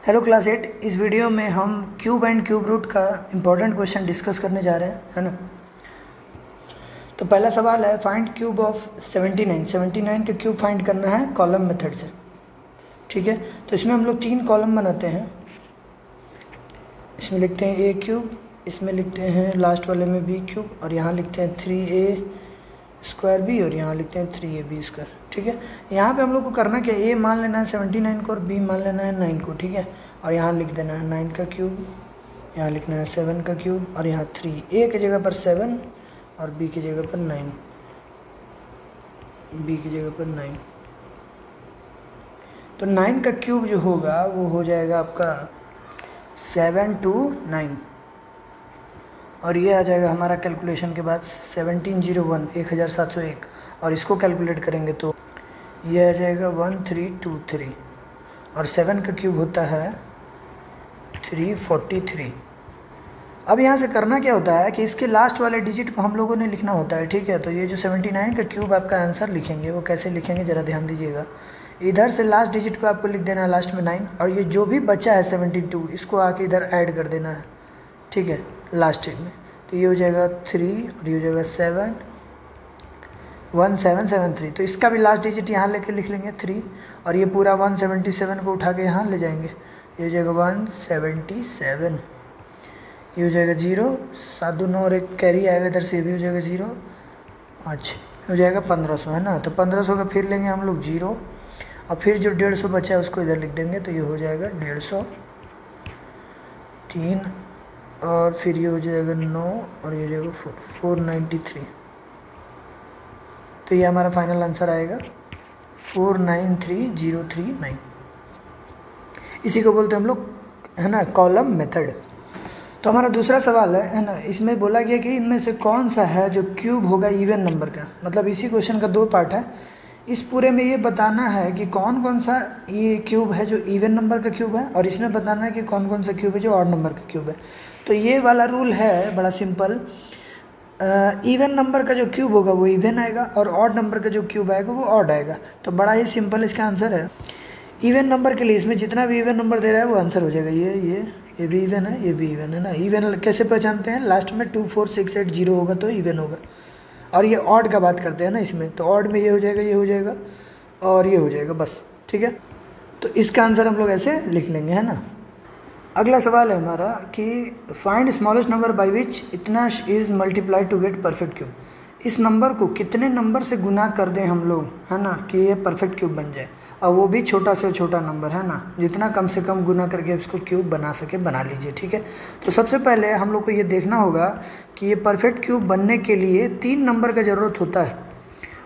Hello class 8। इस video में हम क्यूब एंड क्यूब रूट का इम्पोर्टेंट क्वेश्चन डिस्कस करने जा रहे हैं, है ना। तो पहला सवाल है, फाइंड क्यूब ऑफ 79। 79 का क्यूब फाइंड करना है कॉलम मेथड से, ठीक है। तो इसमें हम लोग 3 कॉलम बनाते हैं। इसमें लिखते हैं ए क्यूब, इसमें लिखते हैं लास्ट वाले में बी क्यूब, और यहाँ लिखते हैं 3a² बी, और यहाँ लिखते हैं 3ab², ठीक है। यहाँ पे हम लोग को करना क्या, ए मान लेना है 79 को और बी मान लेना है 9 को, ठीक है। और यहाँ लिख देना है 9 का क्यूब, यहाँ लिखना है 7 का क्यूब, और यहाँ 3, ए की जगह पर 7 और बी की जगह पर 9, बी की जगह पर 9। तो 9 का क्यूब जो होगा वो हो जाएगा आपका 729, और ये आ जाएगा हमारा कैलकुलेशन के बाद 1701, 1701, और इसको कैलकुलेट करेंगे तो ये आ जाएगा 1323, और 7 का क्यूब होता है 343। अब यहाँ से करना क्या होता है कि इसके लास्ट वाले डिजिट को हम लोगों ने लिखना होता है, ठीक है। तो ये जो 79 का क्यूब आपका आंसर लिखेंगे वो कैसे लिखेंगे ज़रा ध्यान दीजिएगा। इधर से लास्ट डिजिट को आपको लिख देना है लास्ट में 9, और ये जो भी बचा है 72 इसको आके इधर ऐड कर देना है, ठीक है, लास्ट में। तो ये हो जाएगा 3 और ये हो जाएगा 7, 1773। तो इसका भी लास्ट डिजिट यहाँ लेके लिख लेंगे 3, और ये पूरा 177 को उठा के यहाँ ले जाएंगे, ये हो जाएगा 177, ये हो जाएगा 0, 7 2 9 और एक कैरी आएगा इधर से, ये भी हो जाएगा 0, अच्छा हो जाएगा 1500, है ना। तो 1500 का फिर लेंगे हम लोग 0, और फिर जो 150 बचा है उसको इधर लिख देंगे, तो ये हो जाएगा 150, 3, और फिर ये हो जाएगा 9, और ये हो जाएगा 493। तो ये हमारा फाइनल आंसर आएगा 493039। इसी को बोलते हैं हम लोग, है ना, कॉलम मेथड। तो हमारा दूसरा सवाल है ना, इसमें बोला गया कि इनमें से कौन सा है जो क्यूब होगा इवन नंबर का। मतलब इसी क्वेश्चन का 2 पार्ट है। इस पूरे में ये बताना है कि कौन कौन सा ये क्यूब है जो इवन नंबर का क्यूब है, और इसमें बताना है कि कौन कौन सा क्यूब है जो ऑड नंबर का क्यूब है। तो ये वाला रूल है बड़ा सिंपल, इवन नंबर का जो क्यूब होगा वो इवन आएगा, और ऑड नंबर का जो क्यूब आएगा वो ऑड आएगा। तो बड़ा ही सिंपल इसका आंसर है। इवन नंबर के लिए इसमें जितना भी इवन नंबर दे रहा है वो आंसर हो जाएगा। ये भी इवन है, ये भी इवन है ना। इवन कैसे पहचानते हैं, लास्ट में 2 4 6 8 0 होगा तो इवन होगा। और ये ऑड का बात करते हैं ना इसमें, तो ऑड में ये हो जाएगा, ये हो जाएगा, और ये हो जाएगा, बस, ठीक है। तो इसका आंसर हम लोग ऐसे लिख लेंगे, है ना। अगला सवाल है हमारा कि find smallest number by which इतना is multiply to get perfect cube. इस नंबर को कितने नंबर से गुना कर दें हम लोग, है ना, कि ये परफेक्ट क्यूब बन जाए, और वो भी छोटा से छोटा नंबर, है ना। जितना कम से कम गुना करके इसको क्यूब बना सके बना लीजिए, ठीक है। तो सबसे पहले हम लोग को ये देखना होगा कि ये परफेक्ट क्यूब बनने के लिए 3 नंबर का ज़रूरत होता है,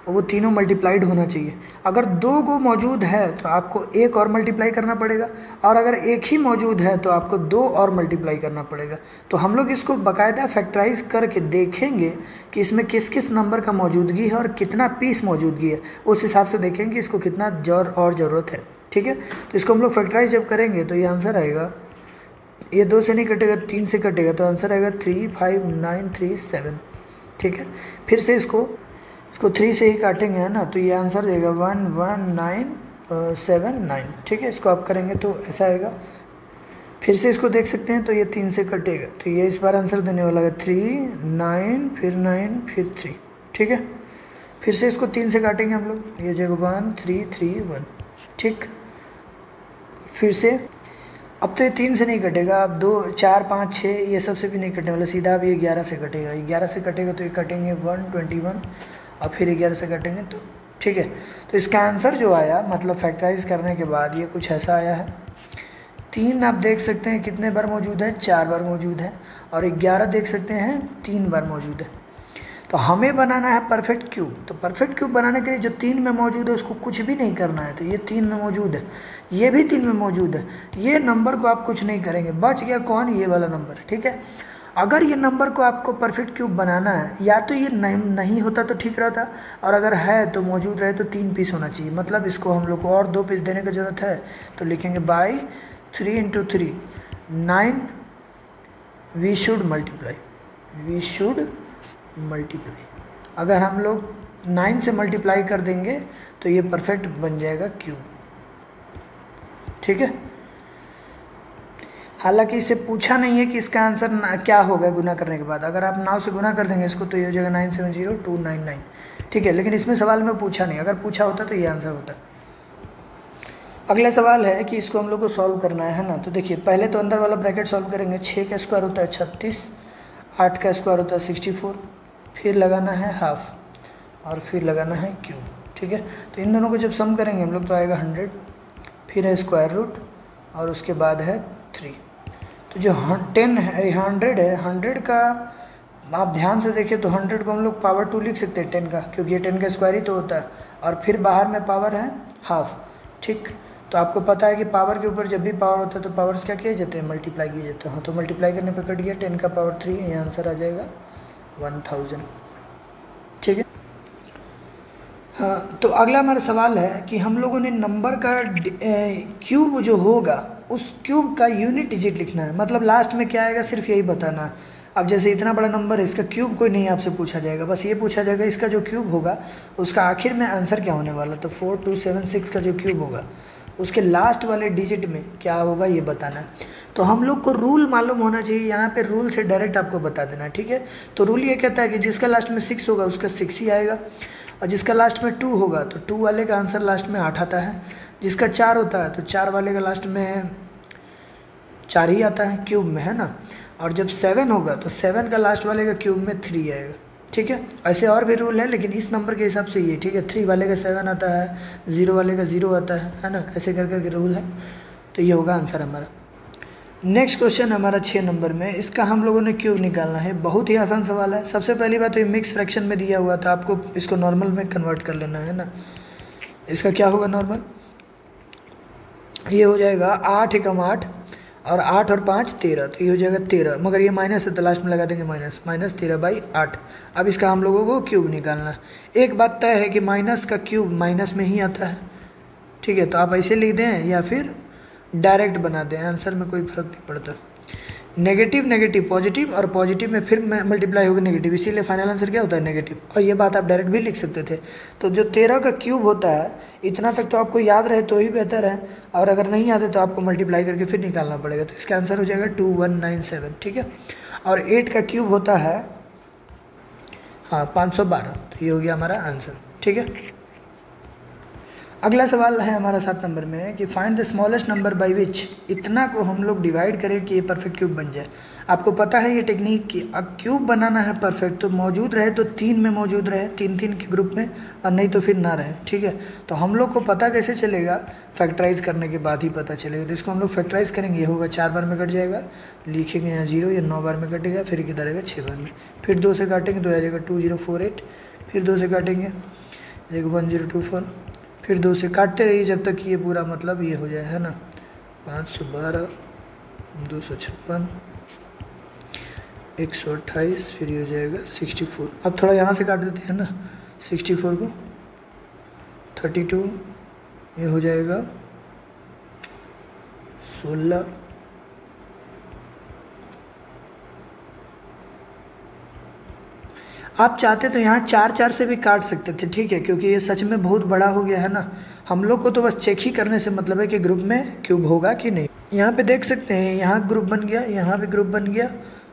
और वो तीनों मल्टीप्लाइड होना चाहिए। अगर 2 को मौजूद है तो आपको 1 और मल्टीप्लाई करना पड़ेगा, और अगर 1 ही मौजूद है तो आपको 2 और मल्टीप्लाई करना पड़ेगा। तो हम लोग इसको बाकायदा फैक्टराइज करके देखेंगे कि इसमें किस किस नंबर का मौजूदगी है और कितना पीस मौजूदगी है, उस हिसाब से देखेंगे इसको कितना और ज़रूरत है, ठीक है। तो इसको हम लोग फैक्टराइज जब करेंगे तो ये आंसर आएगा, ये 2 से नहीं कटेगा, 3 से कटेगा, तो आंसर आएगा 35937, ठीक है। फिर से इसको 3 से ही काटेंगे, है ना, तो ये आंसर देगा 11979, ठीक है। इसको आप करेंगे तो ऐसा आएगा। फिर से इसको देख सकते हैं, तो ये 3 से कटेगा, तो ये इस बार आंसर देने वाला है 3 9 फिर 9 फिर 3, ठीक है। फिर से इसको 3 से काटेंगे हम लोग, ये हो जाएगा 1331, ठीक। फिर से अब तो ये 3 से नहीं कटेगा, अब 2 4 5 6 ये सबसे भी नहीं कटने वाला, सीधा अब ये 11 से कटेगा। 11 से कटेगा तो ये कटेंगे 121, और फिर 11 से कटेंगे, तो ठीक है। तो इसका आंसर जो आया, मतलब फैक्टराइज करने के बाद ये कुछ ऐसा आया है। 3 आप देख सकते हैं कितने बार मौजूद है, 4 बार मौजूद है, और 11 देख सकते हैं 3 बार मौजूद है। तो हमें बनाना है परफेक्ट क्यूब। तो परफेक्ट क्यूब बनाने के लिए जो 3 में मौजूद है उसको कुछ भी नहीं करना है। तो ये 3 में मौजूद है, ये भी 3 में मौजूद है, ये नंबर को आप कुछ नहीं करेंगे। बच गया कौन, ये वाला नंबर, ठीक है। अगर ये नंबर को आपको परफेक्ट क्यूब बनाना है, या तो ये नहीं होता तो ठीक रहता, और अगर है तो मौजूद रहे तो 3 पीस होना चाहिए। मतलब इसको हम लोग को और 2 पीस देने की ज़रूरत है, तो लिखेंगे बाई 3 × 3 9 वी शुड मल्टीप्लाई। अगर हम लोग 9 से मल्टीप्लाई कर देंगे तो ये परफेक्ट बन जाएगा क्यूब, ठीक है। हालांकि इससे पूछा नहीं है कि इसका आंसर क्या होगा गुना करने के बाद। अगर आप 9 से गुना कर देंगे इसको तो ये हो जाएगा 970299, ठीक है। लेकिन इसमें सवाल में पूछा नहीं, अगर पूछा होता तो ये आंसर होता। अगला सवाल है कि इसको हम लोग को सॉल्व करना है ना। तो देखिए पहले तो अंदर वाला ब्रैकेट सॉल्व करेंगे। 6 का स्क्वायर होता है 36, 8 का स्क्वायर होता है 64, फिर लगाना है हाफ और फिर लगाना है क्यूब, ठीक है। तो इन दोनों को जब सम करेंगे हम लोग तो आएगा 100, फिर है स्क्वायर रूट और उसके बाद है 3। तो जो 10 है 100 है, 100 का आप ध्यान से देखें तो 100 को हम लोग पावर 2 लिख सकते हैं 10 का, क्योंकि ये 10 का स्क्वायर ही तो होता है। और फिर बाहर में पावर है हाफ, ठीक। तो आपको पता है कि पावर के ऊपर जब भी पावर होता है तो पावर्स क्या किए जाते हैं, मल्टीप्लाई किए जाते हैं। हाँ, तो मल्टीप्लाई करने पे कट गया 10 का पावर 3, ये आंसर आ जाएगा 1000, ठीक है। हाँ, तो अगला हमारा सवाल है कि हम लोगों ने नंबर का क्यूब जो होगा उस क्यूब का यूनिट डिजिट लिखना है। मतलब लास्ट में क्या आएगा सिर्फ यही बताना है। अब जैसे इतना बड़ा नंबर है, इसका क्यूब कोई नहीं आपसे पूछा जाएगा, बस ये पूछा जाएगा इसका जो क्यूब होगा उसका आखिर में आंसर क्या होने वाला। तो 4276 का जो क्यूब होगा उसके लास्ट वाले डिजिट में क्या होगा ये बताना है। तो हम लोग को रूल मालूम होना चाहिए, यहाँ पे रूल से डायरेक्ट आपको बता देना है, ठीक है। तो रूल ये कहता है कि जिसका लास्ट में 6 होगा उसका 6 ही आएगा, और जिसका लास्ट में 2 होगा तो 2 वाले का आंसर लास्ट में 8 आता है। जिसका 4 होता है तो 4 वाले का लास्ट में 4 ही आता है क्यूब में, है ना। और जब 7 होगा तो 7 का लास्ट वाले का क्यूब में 3 आएगा, ठीक है। ऐसे और भी रूल है लेकिन इस नंबर के हिसाब से ये, ठीक है। 3 वाले का 7 आता है, 0 वाले का 0 आता है ना। ऐसे कर करके रूल है, तो ये होगा आंसर हमारा। नेक्स्ट क्वेश्चन हमारा 6 नंबर में, इसका हम लोगों ने क्यूब निकालना है। बहुत ही आसान सवाल है। सबसे पहली बात तो ये मिक्स फ्रैक्शन में दिया हुआ था, आपको इसको नॉर्मल में कन्वर्ट कर लेना है ना। इसका क्या होगा नॉर्मल, ये हो जाएगा 8 एकम 8 और 8 और 5 13, तो ये हो जाएगा 13, मगर ये माइनस है तो लास्ट में लगा देंगे माइनस, -13/8। अब इसका हम लोगों को क्यूब निकालना है। एक बात तय है कि माइनस का क्यूब माइनस में ही आता है, ठीक है। तो आप ऐसे लिख दें या फिर डायरेक्ट बना दें, आंसर में कोई फर्क नहीं पड़ता। नेगेटिव नेगेटिव पॉजिटिव और पॉजिटिव में फिर मल्टीप्लाई होगा नेगेटिव, इसीलिए फाइनल आंसर क्या होता है नेगेटिव। और ये बात आप डायरेक्ट भी लिख सकते थे। तो जो 13 का क्यूब होता है इतना तक तो आपको याद रहे तो ही बेहतर है, और अगर नहीं याद है तो आपको मल्टीप्लाई करके फिर निकालना पड़ेगा। तो इसका आंसर हो जाएगा 2197, ठीक है। और 8 का क्यूब होता है 512, तो ये हो गया हमारा आंसर, ठीक है। अगला सवाल है हमारा 7 नंबर में कि find the smallest number by which, इतना को हम लोग डिवाइड करें कि ये परफेक्ट क्यूब बन जाए। आपको पता है ये टेक्निक कि अब क्यूब बनाना है परफेक्ट तो मौजूद रहे तो 3 में मौजूद रहे, 3 के ग्रुप में, और नहीं तो फिर ना रहे, ठीक है। तो हम लोग को पता कैसे चलेगा, फैक्टराइज करने के बाद ही पता चलेगा। तो इसको हम लोग फैक्टराइज करेंगे, ये होगा 4 बार में कट जाएगा, लिखेंगे यहाँ 0, ये 9 बार में कटेगा, फिर किधर आएगा 6 बार में, फिर 2 से काटेंगे तो आ जाएगा 2048, फिर 2 से काटेंगे 1024, फिर 2 से काटते रहिए जब तक ये पूरा मतलब ये हो जाए, है ना। 512, 256, 128, फिर ये हो जाएगा 64। अब थोड़ा यहाँ से काट देते हैं ना, 64 को 32, ये हो जाएगा 16, आप चाहते तो यहाँ 4 से भी काट सकते थे, ठीक है, क्योंकि ये सच में बहुत बड़ा हो गया है ना। हम लोग को तो बस चेक ही करने से मतलब है कि ग्रुप में क्यूब होगा कि नहीं। यहाँ पे देख सकते हैं, यहाँ ग्रुप बन गया, यहाँ भी ग्रुप बन गया,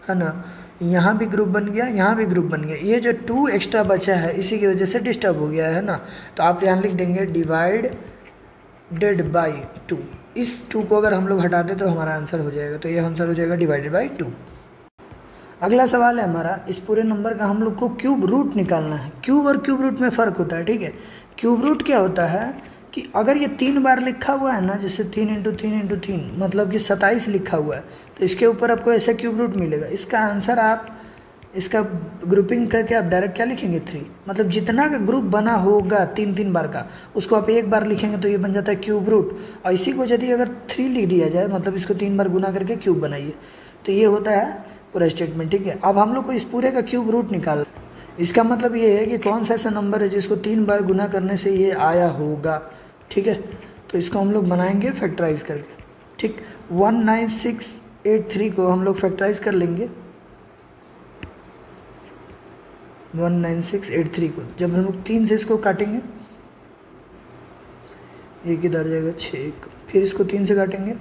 है ना, यहाँ भी ग्रुप बन गया, यहाँ भी ग्रुप बन गया। ये जो 2 एक्स्ट्रा बचा है इसी की वजह से डिस्टर्ब हो गया है ना। तो आप यहाँ लिख देंगे डिवाइडेड बाई 2। इस 2 को अगर हम लोग हटा दें तो हमारा आंसर हो जाएगा, तो ये आंसर हो जाएगा डिवाइडेड बाई 2। अगला सवाल है हमारा, इस पूरे नंबर का हम लोग को क्यूब रूट निकालना है। क्यूब और क्यूब रूट में फ़र्क होता है, ठीक है। क्यूब रूट क्या होता है कि अगर ये 3 बार लिखा हुआ है ना, जैसे 3 × 3 × 3 मतलब कि 27 लिखा हुआ है, तो इसके ऊपर आपको ऐसा क्यूब रूट मिलेगा। इसका आंसर आप इसका ग्रुपिंग करके आप डायरेक्ट क्या लिखेंगे 3, मतलब जितना का ग्रुप बना होगा 3 बार का उसको आप एक बार लिखेंगे तो ये बन जाता है क्यूब रूट। और इसी को यदि अगर 3 लिख दिया जाए मतलब इसको 3 बार गुना करके क्यूब बनाइए, तो ये होता है पूरा स्टेटमेंट, ठीक है। अब हम लोग को इस पूरे का क्यूब रूट निकाल, इसका मतलब ये है कि कौन सा ऐसा नंबर है जिसको 3 बार गुना करने से ये आया होगा, ठीक है। तो इसको हम लोग बनाएंगे फैक्टराइज करके, ठीक। 19683 को हम लोग फैक्टराइज कर लेंगे। 19683 को जब हम लोग 3 से इसको काटेंगे, ये किधर जाएगा 6, फिर इसको 3 से काटेंगे,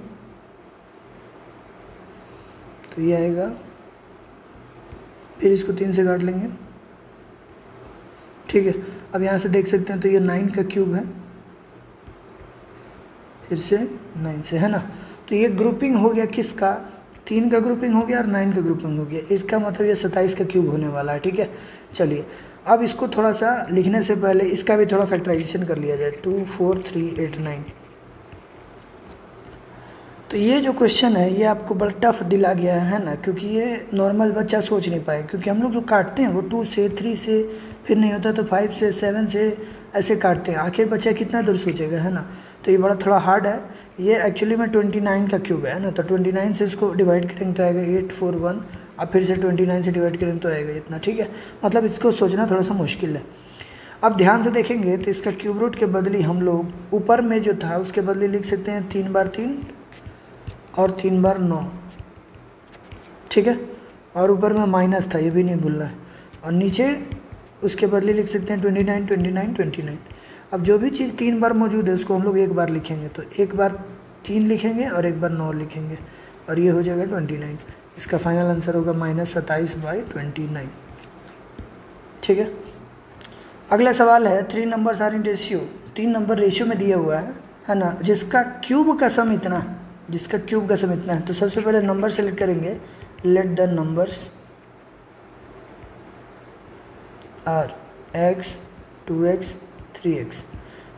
तो ये आएगा, फिर इसको 3 से काट लेंगे, ठीक है। अब यहाँ से देख सकते हैं तो ये 9 का क्यूब है, फिर से 9 से, है ना। तो ये ग्रुपिंग हो गया किसका, 3 का ग्रुपिंग हो गया और 9 का ग्रुपिंग हो गया। इसका मतलब ये 27 का क्यूब होने वाला है, ठीक है। चलिए अब इसको थोड़ा सा लिखने से पहले इसका भी थोड़ा फैक्टराइजेशन कर लिया जाए। 2 4 3 8 9। तो ये जो क्वेश्चन है ये आपको बड़ा टफ दिला गया है ना, क्योंकि ये नॉर्मल बच्चा सोच नहीं पाए, क्योंकि हम लोग जो काटते हैं वो 2 से 3 से, फिर नहीं होता तो 5 से 7 से ऐसे काटते हैं। आखिर बच्चा कितना दूर सोचेगा, है ना। तो ये बड़ा थोड़ा हार्ड है। ये एक्चुअली में 29 का क्यूब है ना, तो 29 से इसको डिवाइड करेंगे तो आएगा 841, अब फिर से 29 से डिवाइड करेंगे तो आएगा इतना, ठीक है। मतलब इसको सोचना थोड़ा सा मुश्किल है। अब ध्यान से देखेंगे तो इसका क्यूब रूट के बदले हम लोग ऊपर में जो था उसके बदले लिख सकते हैं 3 बार 3 और 3 बार 9, ठीक है। और ऊपर में माइनस था, ये भी नहीं भूलना है। और नीचे उसके बदले लिख सकते हैं 29 29 29। अब जो भी चीज़ 3 बार मौजूद है उसको हम लोग एक बार लिखेंगे, तो एक बार 3 लिखेंगे और एक बार 9 लिखेंगे, और ये हो जाएगा 29। इसका फाइनल आंसर होगा -27/29, ठीक है। अगला सवाल है 3 numbers are in ratio. 3 number ratio में दिया हुआ है ना, जिसका क्यूब का सम इतना है, जिसका क्यूब का सम इतना है। तो सबसे पहले नंबर सेलेक्ट करेंगे, let the numbers are x 2x 3x,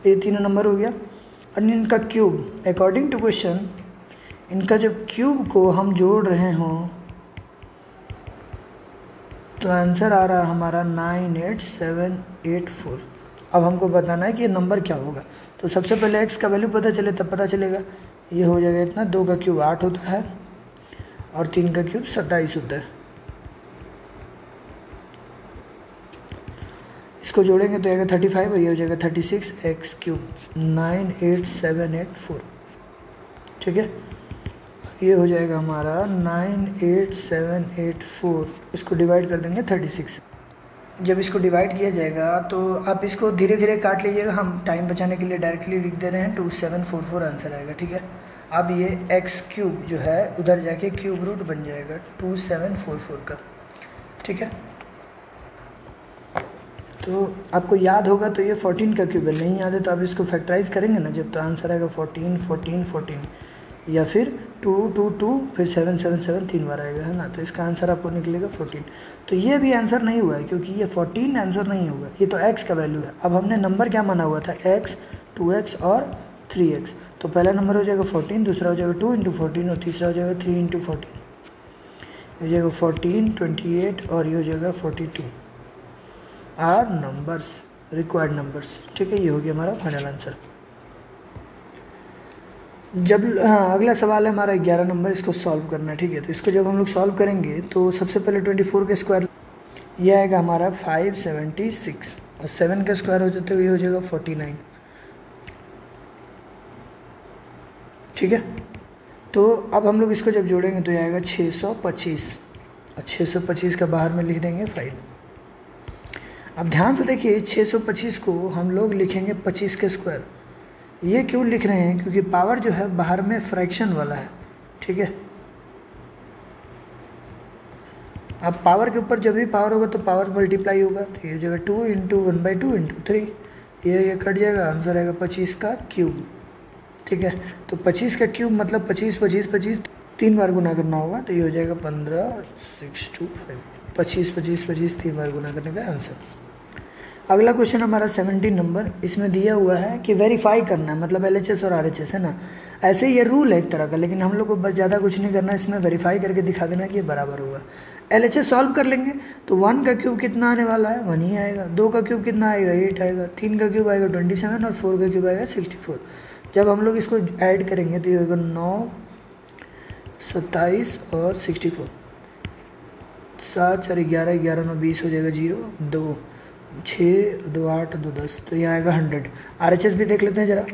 ये तीनों नंबर हो गया। और इनका क्यूब अकॉर्डिंग टू क्वेश्चन, इनका जब क्यूब को हम जोड़ रहे हों तो आंसर आ रहा है हमारा 98784। अब हमको बताना है कि ये नंबर क्या होगा। तो सबसे पहले x का वैल्यू पता चले तब पता चलेगा। ये हो जाएगा इतना, 2 का क्यूब 8 होता है और 3 का क्यूब 27 होता है। इसको जोड़ेंगे तो आएगा 35 और ये हो जाएगा 36x क्यूब 98784, ठीक है। ये हो जाएगा हमारा 98784, इसको डिवाइड कर देंगे 36। जब इसको डिवाइड किया जाएगा तो आप इसको धीरे धीरे काट लीजिएगा, हम टाइम बचाने के लिए डायरेक्टली लिख दे रहे हैं। 2744 आंसर आएगा, ठीक है। अब ये x क्यूब जो है उधर जाके क्यूब रूट बन जाएगा 2744 का, ठीक है। तो आपको याद होगा तो ये 14 का क्यूब है, नहीं याद है तो आप इसको फैक्टराइज करेंगे ना जब, तो आंसर आएगा 14 14 14, या फिर 2 2 2 फिर 7 7 7 3 बार आएगा, है ना। तो इसका आंसर आपको निकलेगा 14। तो ये भी आंसर नहीं हुआ है क्योंकि ये 14 आंसर नहीं होगा, ये तो x का वैल्यू है। अब हमने नंबर क्या माना हुआ था, x 2x और 3x। तो पहला नंबर हो जाएगा 14, दूसरा हो जाएगा 2 × 14 और तीसरा हो जाएगा 3 × 14, हो जाएगा 14 28 और ये हो जाएगा 42 आर नंबर्स, रिक्वायर्ड नंबर्स, ठीक है। ये हो गया हमारा फाइनल आंसर। जब अगला सवाल है हमारा 11 नंबर, इसको सॉल्व करना है, ठीक है। तो इसको जब हम लोग सॉल्व करेंगे तो सबसे पहले 24 का स्क्वायर, ये आएगा हमारा 576 और 7 का स्क्वायर हो जाता है, ये हो जाएगा 49, ठीक है। तो अब हम लोग इसको जब जोड़ेंगे तो ये आएगा 625 और 625 का बाहर में लिख देंगे 5। अब ध्यान से देखिए 625 को हम लोग लिखेंगे 25 के स्क्वायर। ये क्यों लिख रहे हैं, क्योंकि पावर जो है बाहर में फ्रैक्शन वाला है, ठीक है। अब पावर के ऊपर जब भी पावर होगा तो पावर मल्टीप्लाई होगा, तो ये हो जाएगा 2 × 1/2 × 3, ये कट जाएगा, आंसर आएगा 25 का क्यूब, ठीक है। तो 25 का क्यूब मतलब 25 25 25 3 बार गुना करना होगा, तो ये हो जाएगा 15625, 25 25 25 3 बार गुना करने का आंसर। अगला क्वेश्चन हमारा 17 नंबर, इसमें दिया हुआ है कि वेरीफाई करना है, मतलब LHS और RHS, है ना। ऐसे ये रूल है एक तरह का, लेकिन हम लोग को बस ज़्यादा कुछ नहीं करना है, इसमें वेरीफाई करके दिखा देना कि ये बराबर होगा। LHS सॉल्व कर लेंगे तो 1 का क्यूब कितना आने वाला है, 1 ही आएगा। 2 का क्यूब कितना आएगा, 8 आएगा। 3 का क्यूब आएगा 27 और 4 का क्यूब आएगा 64। जब हम लोग इसको ऐड करेंगे तो ये होगा 9 27 और 64, 7 4 11 11 9 20 हो जाएगा 0 2 6 2 8 2 10, तो ये आएगा 100। RHS भी देख लेते हैं ज़रा,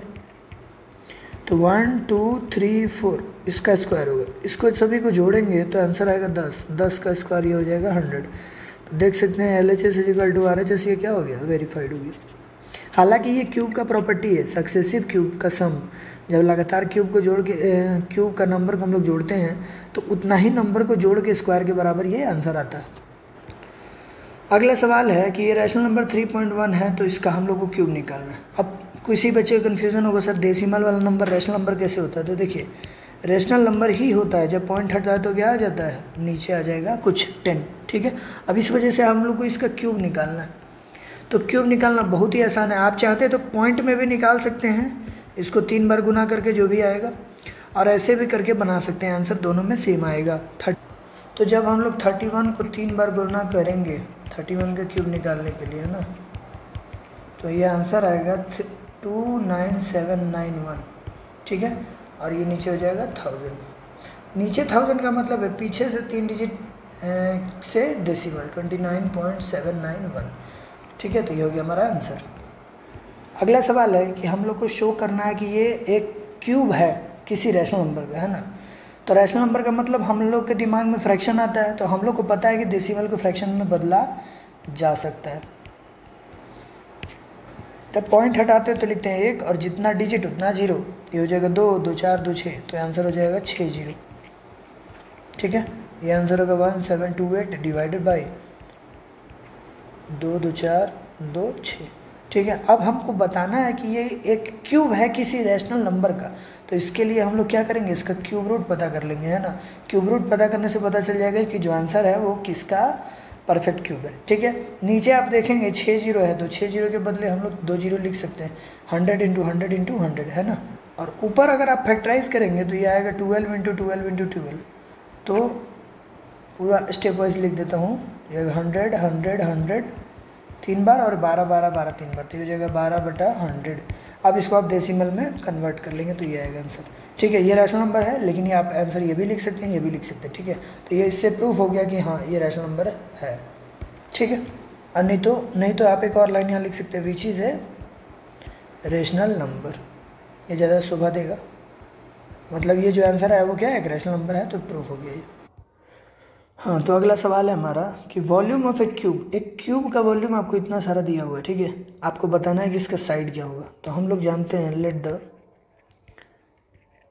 तो 1 2 3 4 इसका स्क्वायर होगा, इसको सभी को जोड़ेंगे तो आंसर आएगा 10, 10 का स्क्वायर ये हो जाएगा 100। तो देख सकते हैं LHS = RHS, ये क्या हो गया, वेरीफाइड हो गया। हालांकि ये क्यूब का प्रॉपर्टी है, सक्सेसिव क्यूब का सम जब लगातार क्यूब को जोड़ के क्यूब का नंबर को हम लोग जोड़ते हैं तो उतना ही नंबर को जोड़ के स्क्वायर के बराबर ये आंसर आता है। अगला सवाल है कि ये रैशनल नंबर 3.1 है तो इसका हम लोग को क्यूब निकालना है। अब किसी बच्चे को कन्फ्यूज़न होगा, सर डेसिमल वाला नंबर रैशनल नंबर कैसे होता है? तो देखिए रैशनल नंबर ही होता है, जब पॉइंट हटता है तो क्या आ जाता है, नीचे आ जाएगा कुछ 10, ठीक है। अब इस वजह से हम लोग को इसका क्यूब निकालना है। तो क्यूब निकालना बहुत ही आसान है, आप चाहते तो पॉइंट में भी निकाल सकते हैं, इसको 3 बार गुना करके जो भी आएगा, और ऐसे भी करके बना सकते हैं, आंसर दोनों में सेम आएगा। तो जब हम लोग 31 को 3 बार गुना करेंगे 31 का क्यूब निकालने के लिए, है ना, तो ये आंसर आएगा 29791, ठीक है। और ये नीचे हो जाएगा 1000, नीचे 1000 का मतलब है पीछे से 3 डिजिट से डेसिमल 29.791, ठीक है। तो ये हो गया हमारा आंसर। अगला सवाल है कि हम लोग को शो करना है कि ये एक क्यूब है किसी रैशनल नंबर का, है ना। तो रैशनल नंबर का मतलब हम लोग के दिमाग में फ्रैक्शन आता है, तो हम लोग को पता है कि डेसिमल को फ्रैक्शन में बदला जा सकता है। तब पॉइंट हटाते हैं तो लिखते हैं 1 और जितना डिजिट उतना 0, ये हो जाएगा 2 2 4 2 6, तो आंसर हो जाएगा 60, ठीक है। ये आंसर होगा 1728 डिवाइडेड बाई 2 2 4 2 6, ठीक है। अब हमको बताना है कि ये एक क्यूब है किसी रैशनल नंबर का, तो इसके लिए हम लोग क्या करेंगे, इसका क्यूब रूट पता कर लेंगे, है ना। क्यूब रूट पता करने से पता चल जाएगा कि जो आंसर है वो किसका परफेक्ट क्यूब है, ठीक है। नीचे आप देखेंगे 6 0 है, तो 6 0 के बदले हम लोग 2 0 लिख सकते हैं, 100 × 100 × 100, है ना। और ऊपर अगर आप फैक्टराइज करेंगे तो ये आएगा 12 × 12 × 12, तो पूरा स्टेप वाइज लिख देता हूँ, ये 100 100 100 3 बार और 12 12 12 3 बार, तो ये हो जाएगा 12/100। अब इसको आप डेसिमल में कन्वर्ट कर लेंगे तो ये आएगा आंसर, ठीक है। ये रैशनल नंबर है, लेकिन ये आप आंसर ये भी लिख सकते हैं, ये भी लिख सकते हैं, ठीक है। तो ये इससे प्रूफ हो गया कि हाँ ये रैशनल नंबर है, ठीक है। और नहीं तो आप एक और लाइन यहाँ लिख सकते हैं, which is a rational number, ये ज़्यादा शोभा देगा, मतलब ये जो आंसर है वो क्या है, एक रैशनल नंबर है, तो प्रूफ हो गया ये। हाँ, तो अगला सवाल है हमारा कि वॉल्यूम ऑफ ए क्यूब, एक क्यूब का वॉल्यूम आपको इतना सारा दिया हुआ है, ठीक है। आपको बताना है कि इसका साइड क्या होगा। तो हम लोग जानते हैं, let the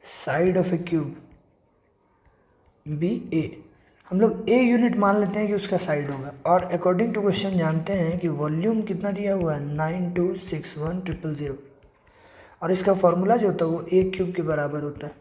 side of a cube be A, हम लोग ए यूनिट मान लेते हैं कि उसका साइड होगा, और अकॉर्डिंग टू क्वेश्चन जानते हैं कि वॉल्यूम कितना दिया हुआ है, 9261000, और इसका फॉर्मूला जो होता है वो ए क्यूब के बराबर होता है,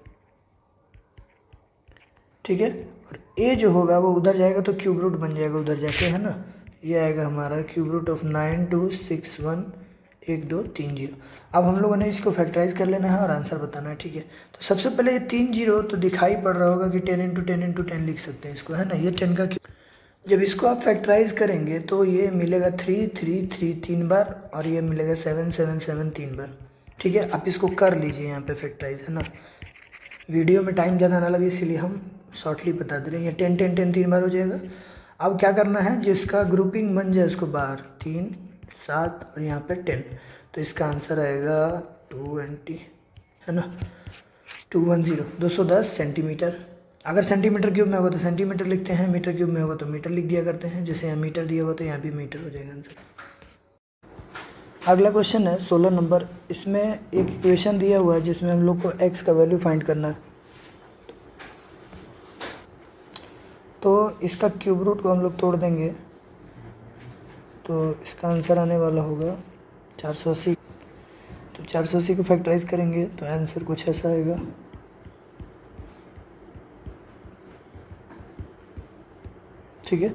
ठीक है। और ए जो होगा वो उधर जाएगा तो क्यूब रूट बन जाएगा उधर जाके, है ना। ये आएगा हमारा क्यूब रूट ऑफ 9261030। अब हम लोगों ने इसको फैक्टराइज कर लेना है और आंसर बताना है, ठीक है। तो सबसे पहले ये 3 0 तो दिखाई पड़ रहा होगा कि 10 × 10 × 10 लिख सकते हैं इसको, है ना। ये 10 का क्यूब, जब इसको आप फैक्टराइज करेंगे तो ये मिलेगा 3 3 3 3 बार, और ये मिलेगा 7 7 7 3 बार, ठीक है। आप इसको कर लीजिए यहाँ पे फैक्टराइज, है ना। वीडियो में टाइम ज़्यादा ना लगे इसलिए हम शॉर्टली बता दे रहे हैं। 10 10 10 3 बार हो जाएगा। अब क्या करना है, जिसका ग्रुपिंग बन जाए उसको बाहर, 3 7 और यहाँ पे 10, तो इसका आंसर आएगा 220, है ना, 210 210 सेंटीमीटर। अगर सेंटीमीटर क्यूब में होगा तो सेंटीमीटर लिखते हैं, मीटर क्यूब में होगा तो मीटर लिख दिया करते हैं। जैसे यहाँ मीटर दिया हुआ तो यहाँ भी मीटर हो जाएगा आंसर। अगला क्वेश्चन है 16 नंबर, इसमें एक इक्वेशन दिया हुआ है जिसमें हम लोग को x का वैल्यू फाइंड करना है। तो इसका क्यूब रूट को हम लोग तोड़ देंगे तो इसका आंसर आने वाला होगा 480। तो 480 को फैक्टराइज करेंगे तो आंसर कुछ ऐसा आएगा, ठीक है।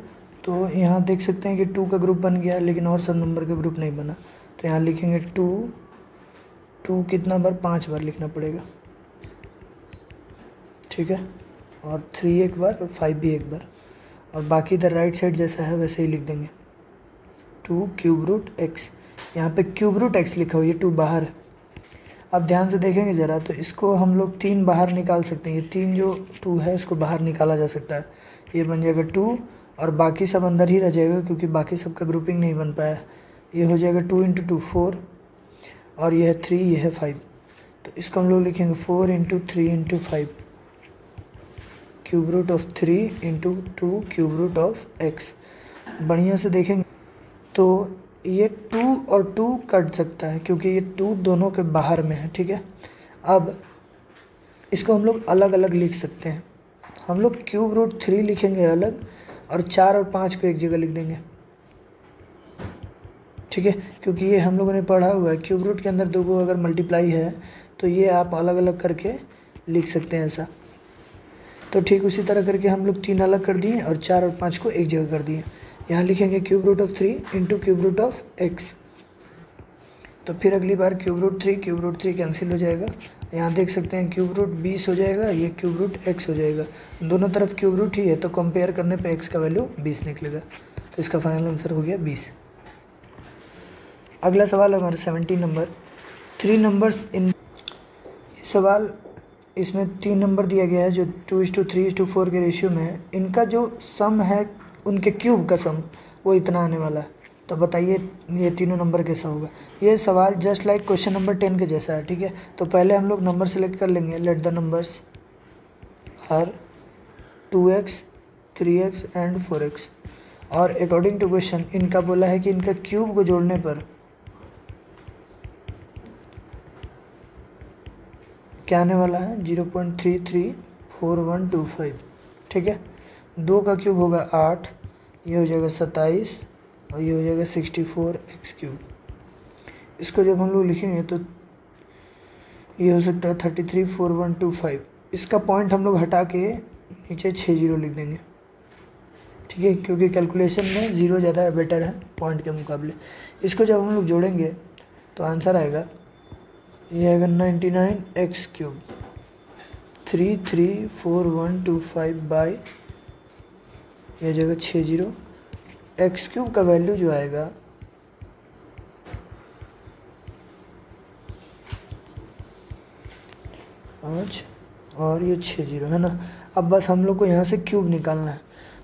तो यहाँ देख सकते हैं कि 2 का ग्रुप बन गया, लेकिन और सब नंबर का ग्रुप नहीं बना। तो यहाँ लिखेंगे 2 कितना बार, 5 बार लिखना पड़ेगा, ठीक है। और 3 एक बार और 5 भी एक बार, और बाकी इधर राइट साइड जैसा है वैसे ही लिख देंगे। 2 क्यूब रूट एक्स, यहाँ पे क्यूब रूट एक्स लिखा हुआ, ये 2 बाहर है। अब ध्यान से देखेंगे ज़रा, तो इसको हम लोग 3 बाहर निकाल सकते हैं। ये 3 जो 2 है इसको बाहर निकाला जा सकता है, ये बन जाएगा 2 और बाकी सब अंदर ही रह जाएगा क्योंकि बाकी सब का ग्रुपिंग नहीं बन पाया। ये हो जाएगा 2 × 2 4, और ये है 3, ये है 5। तो इसको हम लोग लिखेंगे 4 × 3 × 5, cube root of 3 × 2 cube root of x. बढ़िया से देखेंगे तो ये 2 और 2 कट सकता है क्योंकि ये 2 दोनों के बाहर में है, ठीक है। अब इसको हम लोग अलग अलग लिख सकते हैं। हम लोग क्यूब रूट 3 लिखेंगे अलग, और 4 और 5 को एक जगह लिख देंगे, ठीक है। क्योंकि ये हम लोगों ने पढ़ा हुआ है, क्यूब रूट के अंदर दो को अगर मल्टीप्लाई है तो ये आप अलग अलग करके लिख सकते हैं ऐसा। तो ठीक उसी तरह करके हम लोग 3 अलग कर दिए और 4 और 5 को एक जगह कर दिए। यहाँ लिखेंगे cube root of 3 into cube root of x. तो फिर अगली बार क्यूब रूट 3 कैंसिल हो जाएगा। यहाँ देख सकते हैं क्यूब रूट 20 हो जाएगा, ये क्यूब रूट एक्स हो जाएगा। दोनों तरफ क्यूब रूट ही है तो कंपेयर करने पे एक्स का वैल्यू 20 निकलेगा। तो इसका फाइनल आंसर हो गया 20। अगला सवाल है हमारा 17 नंबर, 3 नंबर्स इन। सवाल इसमें 3 नंबर दिया गया है जो 2:3:4 के रेशियो में है। इनका जो सम है उनके क्यूब का सम वो इतना आने वाला है। तो बताइए ये तीनों नंबर कैसा होगा। ये सवाल जस्ट लाइक क्वेश्चन नंबर 10 के जैसा है, ठीक है। तो पहले हम लोग नंबर सेलेक्ट कर लेंगे। Let the numbers are 2x 3x and 4x। और अकॉर्डिंग टू क्वेश्चन इनका बोला है कि इनका क्यूब को जोड़ने पर क्या आने वाला है 0.334125, ठीक है। 2 का क्यूब होगा 8, ये हो जाएगा 27 और ये हो जाएगा 64x3। इसको जब हम लोग लिखेंगे तो ये हो सकता है 334125। इसका पॉइंट हम लोग हटा के नीचे 6 जीरो लिख देंगे, ठीक है, क्योंकि कैलकुलेशन में ज़ीरो ज़्यादा बेटर है पॉइंट के मुकाबले। इसको जब हम लोग जोड़ेंगे तो आंसर आएगा, ये आएगा 99x3 334125 बाई यह जगह 6 जीरो। x3 का वैल्यू जो आएगा 5 और ये 6 जीरो है ना। अब बस हम लोग को यहाँ से क्यूब निकालना है।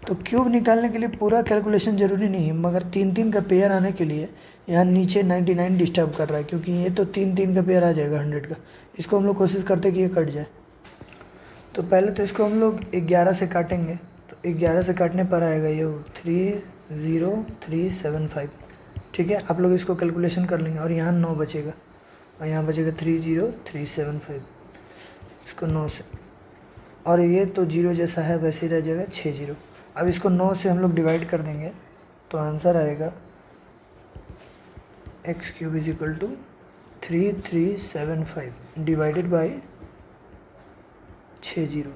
तो क्यूब निकालने के लिए पूरा कैलकुलेशन ज़रूरी नहीं है, मगर 3-3 का पेयर आने के लिए यहाँ नीचे 99 डिस्टर्ब कर रहा है, क्योंकि ये तो 3-3 का पेयर आ जाएगा 100 का। इसको हम लोग कोशिश करते हैं कि ये कट जाए। तो पहले तो इसको हम लोग 11 से काटेंगे। तो 11 से काटने पर आएगा ये 30375, ठीक है। आप लोग इसको कैलकुलेशन कर लेंगे और यहाँ 9 बचेगा और यहाँ बचेगा 30375। इसको 9 से, और ये तो जीरो जैसा है वैसे ही रह जाएगा 6 जीरो। अब इसको 9 से हम लोग डिवाइड कर देंगे तो आंसर आएगा x3 is equal to 3375 divided by 6 zero,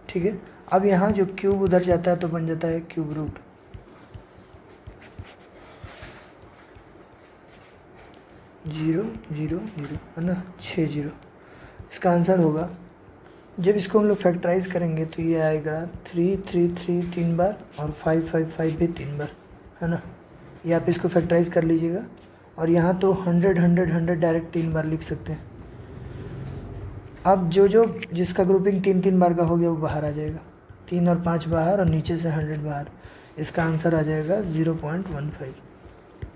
ठीक है। अब यहाँ जो क्यूब उधर जाता है तो बन जाता है क्यूब रूट 0 0 0 है ना, 6 जीरो। इसका आंसर होगा, जब इसको हम लोग फैक्टराइज करेंगे तो ये आएगा 333 3 बार और 555 भी 3 बार, है ना। ये आप इसको फैक्टराइज कर लीजिएगा। और यहाँ तो 100 100 100 डायरेक्ट 3 बार लिख सकते हैं। अब जो जिसका ग्रुपिंग 3-3 बार का हो गया वो बाहर आ जाएगा, 3 और 5 बाहर और नीचे से 100 बाहर। इसका आंसर आ जाएगा 0.15।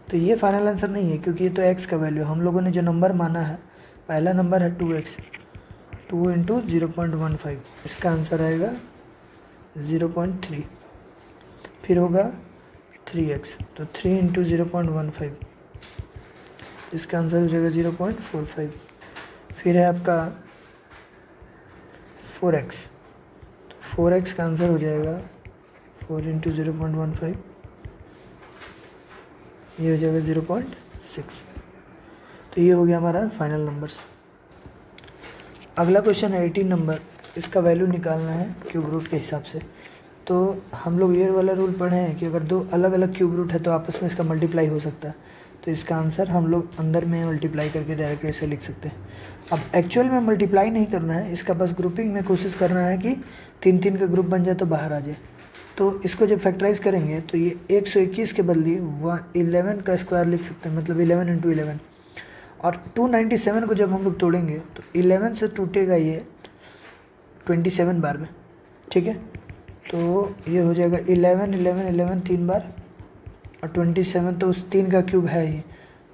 तो ये फाइनल आंसर नहीं है, क्योंकि ये तो x का वैल्यू हम लोगों ने जो नंबर माना है, पहला नंबर है 2x, 2 इंटू 0.15। इसका आंसर आएगा 0.3। फिर होगा 3x, तो 3 इंटू 0.15, इसका आंसर हो जाएगा 0.45। फिर है आपका 4x, तो 4x का आंसर हो जाएगा 4 इंटू 0.15, ये हो जाएगा 0.6। तो ये हो गया हमारा फाइनल नंबर्स। अगला क्वेश्चन है 18 नंबर। इसका वैल्यू निकालना है क्यूब रूट के हिसाब से। तो हम लोग ये वाला रूल पढ़े हैं कि अगर दो अलग अलग क्यूब रूट है तो आपस में इसका मल्टीप्लाई हो सकता है। तो इसका आंसर हम लोग अंदर में मल्टीप्लाई करके डायरेक्ट ऐसे लिख सकते हैं। अब एक्चुअल में मल्टीप्लाई नहीं करना है, इसका बस ग्रुपिंग में कोशिश करना है कि 3-3 का ग्रुप बन जाए तो बाहर आ जाए। तो इसको जब फैक्टराइज करेंगे तो ये 121 के बदले 11 का स्क्वायर लिख सकते हैं, मतलब 11 इंटू 11। और 297 को जब हम लोग तोड़ेंगे तो 11 से टूटेगा ये 27 बार में, ठीक है। तो ये हो जाएगा 11 11 11 3 बार और 27 तो उस 3 का क्यूब है ही,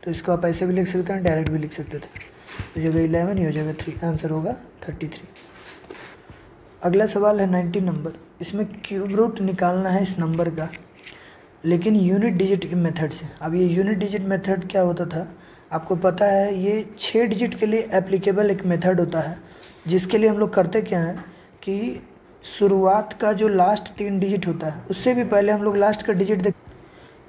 तो इसको आप ऐसे भी लिख सकते हैं, डायरेक्ट भी लिख सकते थे। तो जगह 11 ये हो जाएगा 3, आंसर होगा 33। अगला सवाल है 19 नंबर। इसमें क्यूब रूट निकालना है इस नंबर का, लेकिन यूनिट डिजिट के मेथड से। अब ये यूनिट डिजिट मेथड क्या होता था आपको पता है, ये 6 डिजिट के लिए एप्लीकेबल एक मेथड होता है जिसके लिए हम लोग करते क्या हैं कि शुरुआत का जो लास्ट 3 डिजिट होता है उससे भी पहले हम लोग लास्ट का डिजिट देख,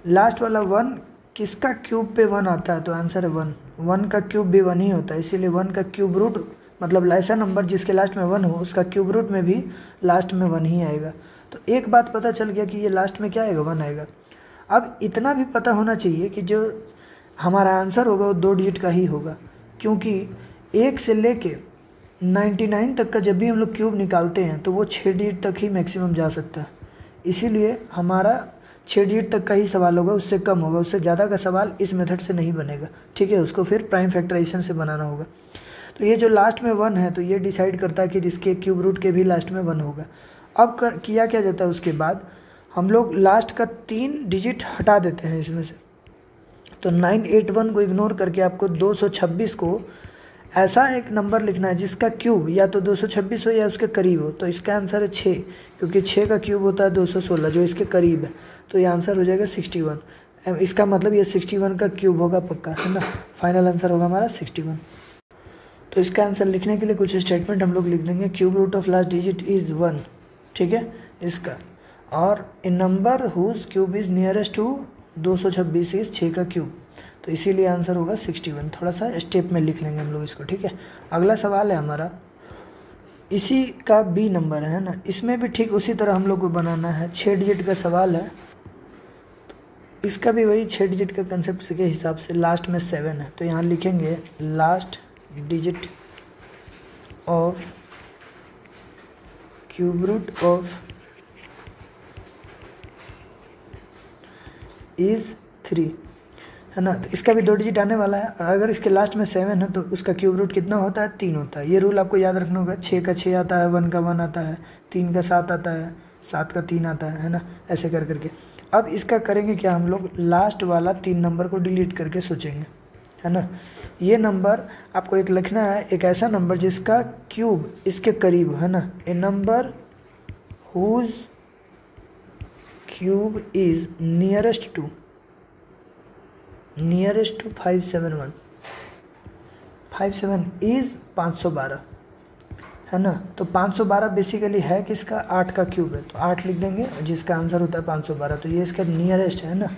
लास्ट वाला 1 किसका क्यूब पे 1 आता है, तो आंसर है 1। 1 का क्यूब भी 1 ही होता है, इसीलिए 1 का क्यूब रूट मतलब ऐसा नंबर जिसके लास्ट में 1 हो उसका क्यूब रूट में भी लास्ट में 1 ही आएगा। तो एक बात पता चल गया कि ये लास्ट में क्या आएगा, 1 आएगा। अब इतना भी पता होना चाहिए कि जो हमारा आंसर होगा वो 2 डिजिट का ही होगा, क्योंकि 1 से लेके 99 तक का जब भी हम लोग क्यूब निकालते हैं तो वो 6 डिजिट तक ही मैक्सिमम जा सकता है। इसीलिए हमारा 6 डिजिट तक का ही सवाल होगा, उससे कम होगा, उससे ज़्यादा का सवाल इस मेथड से नहीं बनेगा, ठीक है। उसको फिर प्राइम फैक्टराइजेशन से बनाना होगा। तो ये जो लास्ट में 1 है तो ये डिसाइड करता है कि इसके क्यूब रूट के भी लास्ट में 1 होगा। अब किया क्या जाता है, उसके बाद हम लोग लास्ट का 3 डिजिट हटा देते हैं इसमें से। तो 981 को इग्नोर करके आपको 226 को ऐसा एक नंबर लिखना है जिसका क्यूब या तो 226 हो या उसके करीब हो। तो इसका आंसर है 6, क्योंकि 6 का क्यूब होता है 216 जो इसके करीब है। तो ये आंसर हो जाएगा 61। इसका मतलब ये 61 का क्यूब होगा पक्का, है ना। फाइनल आंसर होगा हमारा 61। तो इसका आंसर लिखने के लिए कुछ स्टेटमेंट हम लोग लिख देंगे। Cube root of last digit is 1, ठीक है इसका, और a number whose cube is nearest to 226 is 6 का क्यूब। तो इसीलिए आंसर होगा 61। थोड़ा सा स्टेप में लिख लेंगे हम लोग इसको, ठीक है। अगला सवाल है हमारा, इसी का बी नंबर है ना, इसमें भी ठीक उसी तरह हम लोग को बनाना है। 6 डिजिट का सवाल है, इसका भी वही 6 डिजिट का कंसेप्ट के हिसाब से लास्ट में 7 है। तो यहाँ लिखेंगे last digit of cube root of is 3, है ना। तो इसका भी 2 डिजिट आने वाला है, और अगर इसके लास्ट में 7 है तो उसका क्यूब रूट कितना होता है, 3 होता है। ये रूल आपको याद रखना होगा। 6 का 6 आता है, 1 का 1 आता है, 3 का 7 आता है, 7 का 3 आता है ना, ऐसे कर करके। अब इसका करेंगे क्या, हम लोग लास्ट वाला 3 नंबर को डिलीट करके सोचेंगे, है ना। ये नंबर आपको एक लिखना है, एक ऐसा नंबर जिसका क्यूब इसके करीब, है ना। A number whose cube is nearest to 571, 57 is 512, है ना। तो 512 बेसिकली है किसका, 8 का क्यूब है। तो 8 लिख देंगे, जिसका आंसर होता है 512। तो ये इसका नियरेस्ट है ना।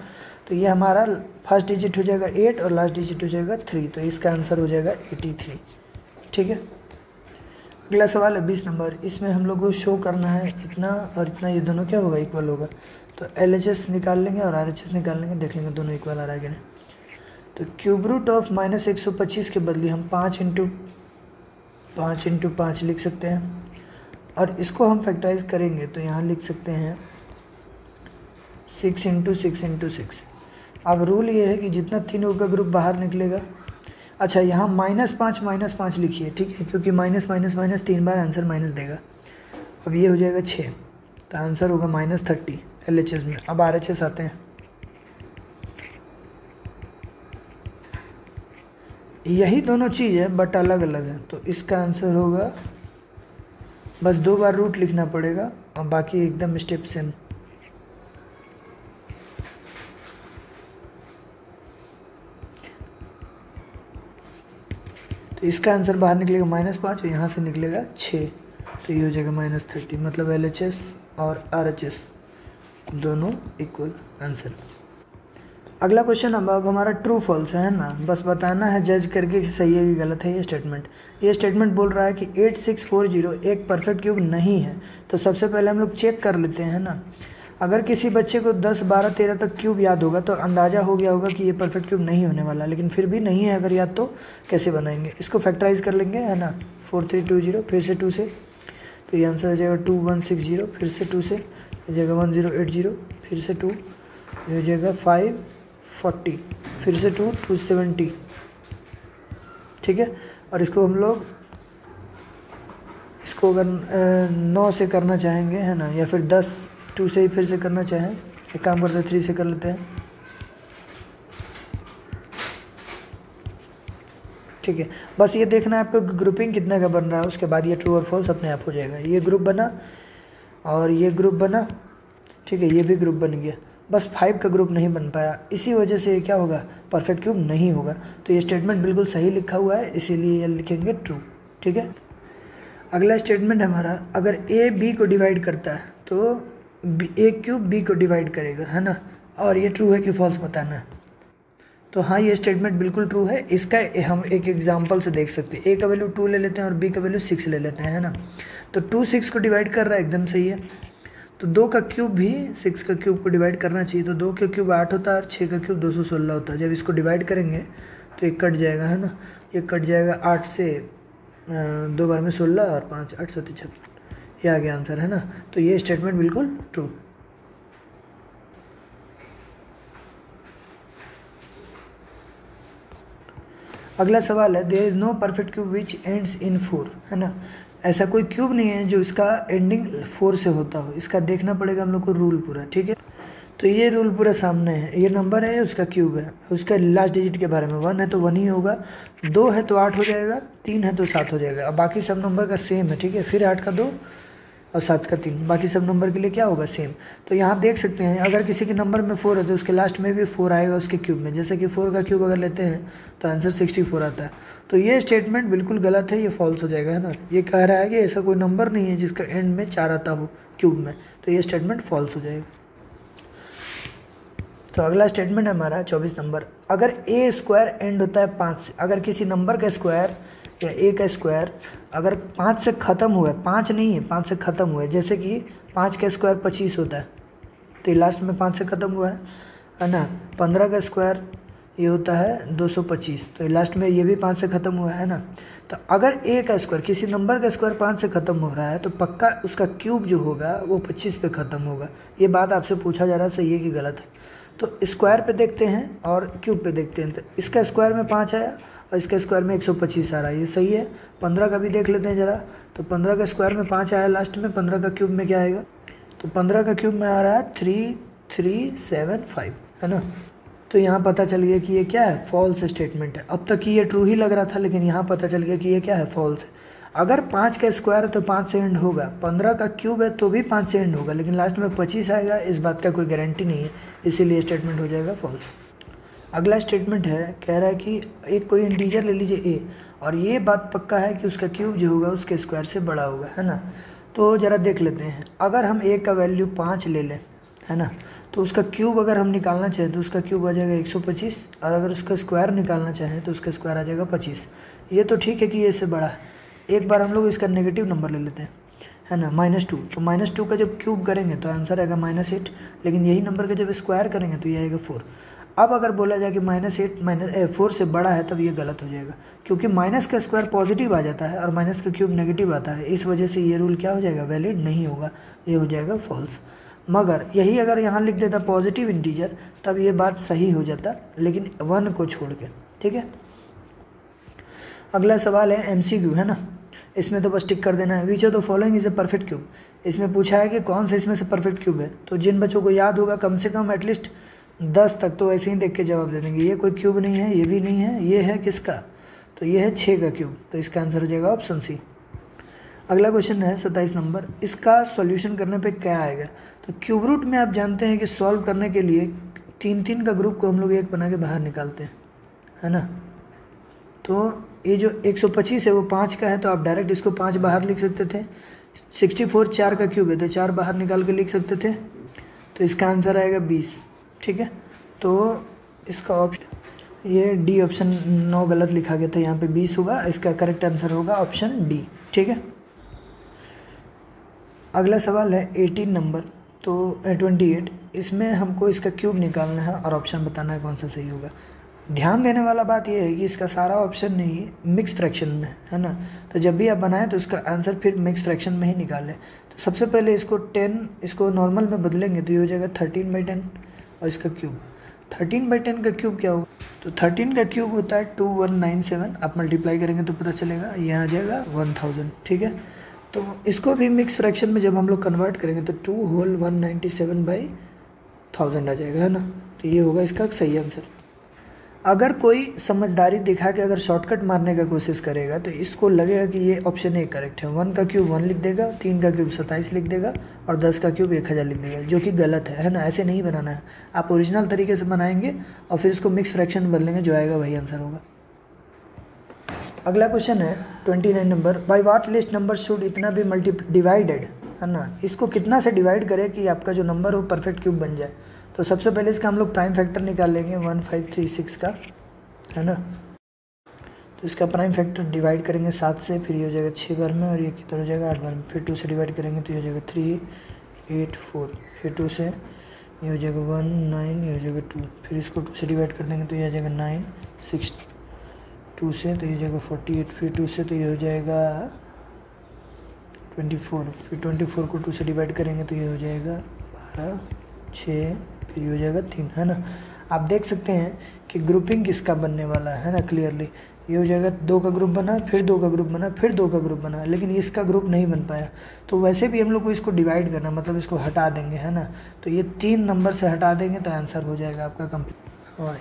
तो ये हमारा फर्स्ट डिजिट हो जाएगा 8 और लास्ट डिजिट हो जाएगा 3। तो इसका आंसर हो जाएगा 83, ठीक है। अगला सवाल है 20 नंबर। इसमें हम लोग को शो करना है इतना और इतना, ये दोनों क्या होगा, इक्वल होगा। तो LHS निकाल लेंगे और RHS निकाल लेंगे, देख लेंगे दोनों इक्वल आ रहा है कि नहीं। तो क्यूब रूट ऑफ -125 के बदले हम 5 इंटू 5 लिख सकते हैं, और इसको हम फैक्टराइज करेंगे तो यहाँ लिख सकते हैं 6 इंटू 6। अब रूल ये है कि जितना तीनों का ग्रुप बाहर निकलेगा, अच्छा यहाँ -5 लिखिए, ठीक है, क्योंकि माइनस 3 बार आंसर माइनस देगा। अब ये हो जाएगा 6, तो आंसर होगा -30 LHS में। अब RHS आते हैं, यही दोनों चीज़ है बट अलग अलग है। तो इसका आंसर होगा, बस 2 बार रूट लिखना पड़ेगा और बाकी एकदम स्टेप सेम। तो इसका आंसर बाहर निकलेगा -5 और यहाँ से निकलेगा 6। तो ये हो जाएगा -30, मतलब LHS और RHS दोनों इक्वल आंसर। अगला क्वेश्चन अब हमारा ट्रू फॉल्स है ना, बस बताना है जज करके कि सही है कि गलत है। ये स्टेटमेंट बोल रहा है कि 8640 एक परफेक्ट क्यूब नहीं है। तो सबसे पहले हम लोग चेक कर लेते हैं ना, अगर किसी बच्चे को 10, 12, 13 तक क्यूब याद होगा तो अंदाज़ा हो गया होगा कि ये परफेक्ट क्यूब नहीं होने वाला, लेकिन फिर भी नहीं है अगर याद, तो कैसे बनाएंगे, इसको फैक्टराइज कर लेंगे, है ना। 4320 फिर से 2 से, तो ये आंसर हो जाएगा 2160, फिर से 2 से हो जाएगा 1080, फिर से 2, ये हो जाएगा 540, फिर से 2, 270, ठीक है। और इसको हम लोग इसको अगर 9 से करना चाहेंगे, है ना, या फिर 10 2 से ही फिर से करना चाहें, एक काम करते हैं 3 से कर लेते हैं, ठीक है। बस ये देखना है आपको ग्रुपिंग कितना का बन रहा है, उसके बाद ये ट्रू और फॉल्स अपने आप हो जाएगा। ये ग्रुप बना और ये ग्रुप बना, ठीक है, ये भी ग्रुप बन गया, बस 5 का ग्रुप नहीं बन पाया, इसी वजह से ये क्या होगा, परफेक्ट क्यूब नहीं होगा। तो ये स्टेटमेंट बिल्कुल सही लिखा हुआ है, इसीलिए ये लिखेंगे ट्रू, ठीक है। अगला स्टेटमेंट हमारा, अगर ए बी को डिवाइड करता है तो ए क्यूब बी को डिवाइड करेगा, है ना, और ये ट्रू है कि फॉल्स बताना है। तो हाँ, ये स्टेटमेंट बिल्कुल ट्रू है। इसका हम एक एग्जांपल से देख सकते हैं। ए का वैल्यू 2 ले लेते हैं और बी का वैल्यू 6 ले लेते हैं, है ना। तो 2 6 को डिवाइड कर रहा है, एकदम सही है। तो 2 का क्यूब भी 6 का क्यूब को डिवाइड करना चाहिए। तो 2 का क्यूब 8 होता है और 6 का क्यूब 216 होता है। जब इसको डिवाइड करेंगे तो ये कट जाएगा, है ना, ये कट जाएगा 8 से 2 बार में 16 और 5 8 7 56, ये आ गया आंसर, है ना। तो ये स्टेटमेंट बिल्कुल ट्रू। अगला सवाल है, there is no perfect cube which ends in 4, है ना। ऐसा कोई क्यूब नहीं है जो इसका एंडिंग 4 से होता हो। इसका देखना पड़ेगा हम लोग को रूल पूरा, ठीक है। तो ये रूल पूरा सामने है, ये नंबर है, उसका क्यूब है, उसका लास्ट डिजिट के बारे में 1 है तो 1 ही होगा, 2 है तो 8 हो जाएगा, 3 है तो 7 हो जाएगा। अब बाकी सब नंबर का सेम है, ठीक है। फिर 8 का 2 और 7 का 3, बाकी सब नंबर के लिए क्या होगा, सेम। तो यहाँ देख सकते हैं, अगर किसी के नंबर में 4 है तो उसके लास्ट में भी 4 आएगा उसके क्यूब में। जैसे कि 4 का क्यूब अगर लेते हैं तो आंसर 64 आता है। तो ये स्टेटमेंट बिल्कुल गलत है, ये फॉल्स हो जाएगा, है ना। ये कह रहा है कि ऐसा कोई नंबर नहीं है जिसका एंड में 4 आता हो क्यूब में, तो ये स्टेटमेंट फॉल्स हो जाएगा। तो अगला स्टेटमेंट है हमारा 24 नंबर, अगर ए स्क्वायर एंड होता है 5 से, अगर किसी नंबर का स्क्वायर या ए का स्क्वायर अगर 5 से ख़त्म हुआ है, 5 नहीं है, 5 से ख़त्म हुआ है, जैसे कि 5 का स्क्वायर 25 होता है तो ये लास्ट में 5 से ख़त्म हुआ है ना। 15 का स्क्वायर ये होता है 225, तो ये लास्ट में ये भी 5 से ख़त्म हुआ है ना। तो अगर ए का स्क्वायर, किसी नंबर का स्क्वायर 5 से ख़त्म हो रहा है तो पक्का उसका क्यूब जो होगा वो 25 पे ख़त्म होगा। ये बात आपसे पूछा जा रहा है, सही है कि गलत है। तो स्क्वायर पे देखते हैं और क्यूब पे देखते हैं। तो इसका स्क्वायर में 5 आया और इसके स्क्वायर में 125 आ रहा है, ये सही है। 15 का भी देख लेते हैं ज़रा। तो 15 का स्क्वायर में 5 आया लास्ट में, 15 का क्यूब में क्या आएगा, तो 15 का क्यूब में आ रहा है 3375, है ना। तो यहाँ पता चल गया कि ये क्या है, फॉल्स स्टेटमेंट है। अब तक ये ट्रू ही लग रहा था, लेकिन यहाँ पता चल गया कि ये क्या है, फॉल्स है। अगर 5 का स्क्वायर है तो 5 से एंड होगा, 15 का क्यूब है तो भी 5 से एंड होगा, लेकिन लास्ट में 25 आएगा, इस बात का कोई गारंटी नहीं है, इसीलिए स्टेटमेंट हो जाएगा फॉल्स। अगला स्टेटमेंट है, कह रहा है कि एक कोई इंटीजर ले लीजिए ए, और ये बात पक्का है कि उसका क्यूब जो होगा उसके स्क्वायर से बड़ा होगा, है ना। तो ज़रा देख लेते हैं, अगर हम ए का वैल्यू 5 ले लें, है ना, तो उसका क्यूब अगर हम निकालना चाहें तो उसका क्यूब आ जाएगा 125, और अगर उसका स्क्वायर निकालना चाहें तो उसका स्क्वायर आ जाएगा 25। ये तो ठीक है कि ये इससे बड़ा है। एक बार हम लोग इसका नेगेटिव नंबर ले लेते हैं, है ना, -2। तो -2 का जब क्यूब करेंगे तो आंसर आएगा -8, लेकिन यही नंबर का जब स्क्वायर करेंगे तो ये आएगा 4। अब अगर बोला जाए कि -8 4 से बड़ा है, तब ये गलत हो जाएगा, क्योंकि माइनस का स्क्वायर पॉजिटिव आ जाता है और माइनस का क्यूब नेगेटिव आता है। इस वजह से ये रूल क्या हो जाएगा, वैलिड नहीं होगा, ये हो जाएगा फॉल्स। मगर यही अगर यहाँ लिख देता पॉजिटिव इंटीजर, तब ये बात सही हो जाता, लेकिन 1 को छोड़ के, ठीक है। अगला सवाल है MCQ, है ना। इसमें तो बस टिक कर देना है, which of the following is a perfect cube. इसमें पूछा है कि कौन सा इसमें से परफेक्ट क्यूब है। तो जिन बच्चों को याद होगा कम से कम एटलीस्ट 10 तक, तो ऐसे ही देख के जवाब दे देंगे। ये कोई क्यूब नहीं है, ये भी नहीं है, ये है किसका, तो ये है 6 का क्यूब, तो इसका आंसर हो जाएगा ऑप्शन सी। अगला क्वेश्चन है 27 नंबर, इसका सॉल्यूशन करने पे क्या आएगा। तो क्यूब रूट में आप जानते हैं कि सॉल्व करने के लिए 3 का ग्रुप को हम लोग एक बना के बाहर निकालते हैं, है ना। तो ये जो 125 है वो 5 का है, तो आप डायरेक्ट इसको 5 बाहर लिख सकते थे। 64 4 का क्यूब है, तो 4 बाहर निकाल के लिख सकते थे, तो इसका आंसर आएगा 20, ठीक है। तो इसका ऑप्शन, ये डी ऑप्शन 9 गलत लिखा गया था, यहाँ पे 20 होगा, इसका करेक्ट आंसर होगा ऑप्शन डी, ठीक है। अगला सवाल है 18 नंबर, तो 28, इसमें हमको इसका क्यूब निकालना है और ऑप्शन बताना है कौन सा सही होगा। ध्यान देने वाला बात यह है कि इसका सारा ऑप्शन नहीं मिक्स फ्रैक्शन में, है ना। तो जब भी आप बनाएं तो इसका आंसर फिर मिक्स फ्रैक्शन में ही निकालें। तो सबसे पहले इसको 10, इसको नॉर्मल में बदलेंगे तो ये हो जाएगा 13/10, और इसका क्यूब 13/10 का क्यूब क्या होगा, तो 13 का क्यूब होता है 2197, आप मल्टीप्लाई करेंगे तो पता चलेगा, ये आ जाएगा 1000, ठीक है। तो इसको भी मिक्स फ्रैक्शन में जब हम लोग कन्वर्ट करेंगे तो 2 होल 197/1000 आ जाएगा, है ना। तो ये होगा इसका सही आंसर। अगर कोई समझदारी दिखा के अगर शॉर्टकट मारने का कोशिश करेगा तो इसको लगेगा कि ये ऑप्शन ए करेक्ट है। 1 का क्यूब 1 लिख देगा, 3 का क्यूब 27 लिख देगा, और 10 का क्यूब 1000 लिख देगा, जो कि गलत है ना। ऐसे नहीं बनाना है, आप ओरिजिनल तरीके से बनाएंगे और फिर इसको मिक्स फ्रैक्शन में बदलेंगे, जो आएगा वही आंसर होगा। अगला क्वेश्चन है 29 number, by what list number should इतना भी मल्टी डिवाइडेड, है ना, इसको कितना से डिवाइड करें कि आपका जो नंबर हो परफेक्ट क्यूब बन जाए। तो सबसे पहले इसका हम लोग प्राइम फैक्टर निकाल लेंगे 1536 का, है ना। तो इसका प्राइम फैक्टर डिवाइड करेंगे 7 से, फिर ये हो जाएगा 6 बार में, और ये कितना हो जाएगा 8 बार में। फिर 2 से डिवाइड करेंगे तो ये हो जाएगा 3 8 4, फिर 2 से ये हो जाएगा 1 9, ये हो जाएगा 2, फिर इसको 2 से डिवाइड कर देंगे तो ये आ जाएगा 9 6, 2 से तो ये हो जाएगा 48, फिर 2 से तो ये हो जाएगा 24, फिर 24 को 2 से डिवाइड करेंगे तो ये हो जाएगा 12 6, फिर ये हो जाएगा 3, है ना। आप देख सकते हैं कि ग्रुपिंग किसका बनने वाला है ना, क्लियरली ये हो जाएगा 2 का ग्रुप बना, फिर 2 का ग्रुप बना, फिर 2 का ग्रुप बना, लेकिन इसका ग्रुप नहीं बन पाया। तो वैसे भी हम लोग को इसको डिवाइड करना, मतलब इसको हटा देंगे, है ना। तो ये 3 नंबर से हटा देंगे तो आंसर हो जाएगा आपका कंप्लीट।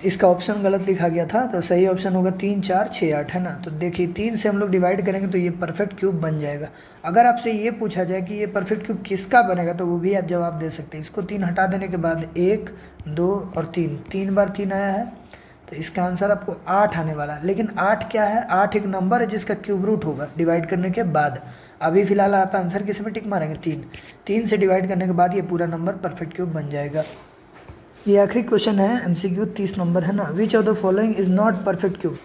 इसका ऑप्शन गलत लिखा गया था, तो सही ऑप्शन होगा 3 4 6 8, है ना। तो देखिए 3 से हम लोग डिवाइड करेंगे तो ये परफेक्ट क्यूब बन जाएगा। अगर आपसे ये पूछा जाए कि ये परफेक्ट क्यूब किसका बनेगा, तो वो भी आप जवाब दे सकते हैं। इसको 3 हटा देने के बाद 1 2 और 3 बार 3 आया है, तो इसका आंसर आपको 8 आने वाला है। लेकिन 8 क्या है, 8 एक नंबर है जिसका क्यूब रूट होगा डिवाइड करने के बाद। अभी फिलहाल आप आंसर किस में टिक मारेंगे, 3 से डिवाइड करने के बाद ये पूरा नंबर परफेक्ट क्यूब बन जाएगा। ये आखिरी क्वेश्चन है MCQ 30 नंबर, है ना। Which of the following is not perfect cube,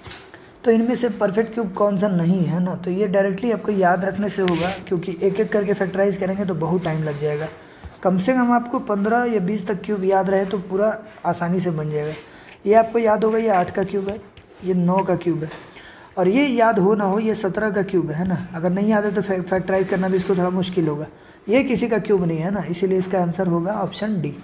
तो इनमें से परफेक्ट क्यूब कौन सा नहीं है ना। तो ये डायरेक्टली आपको याद रखने से होगा, क्योंकि एक एक करके फैक्टराइज करेंगे तो बहुत टाइम लग जाएगा। कम से कम आपको 15 या 20 तक क्यूब याद रहे तो पूरा आसानी से बन जाएगा। ये आपको याद होगा, ये 8 का क्यूब है, ये 9 का क्यूब है, और ये याद हो ना हो ये 17 का क्यूब है ना। अगर नहीं याद है तो फैक्टराइज करना भी इसको थोड़ा मुश्किल होगा। ये किसी का क्यूब नहीं है ना, इसीलिए इसका आंसर होगा ऑप्शन डी।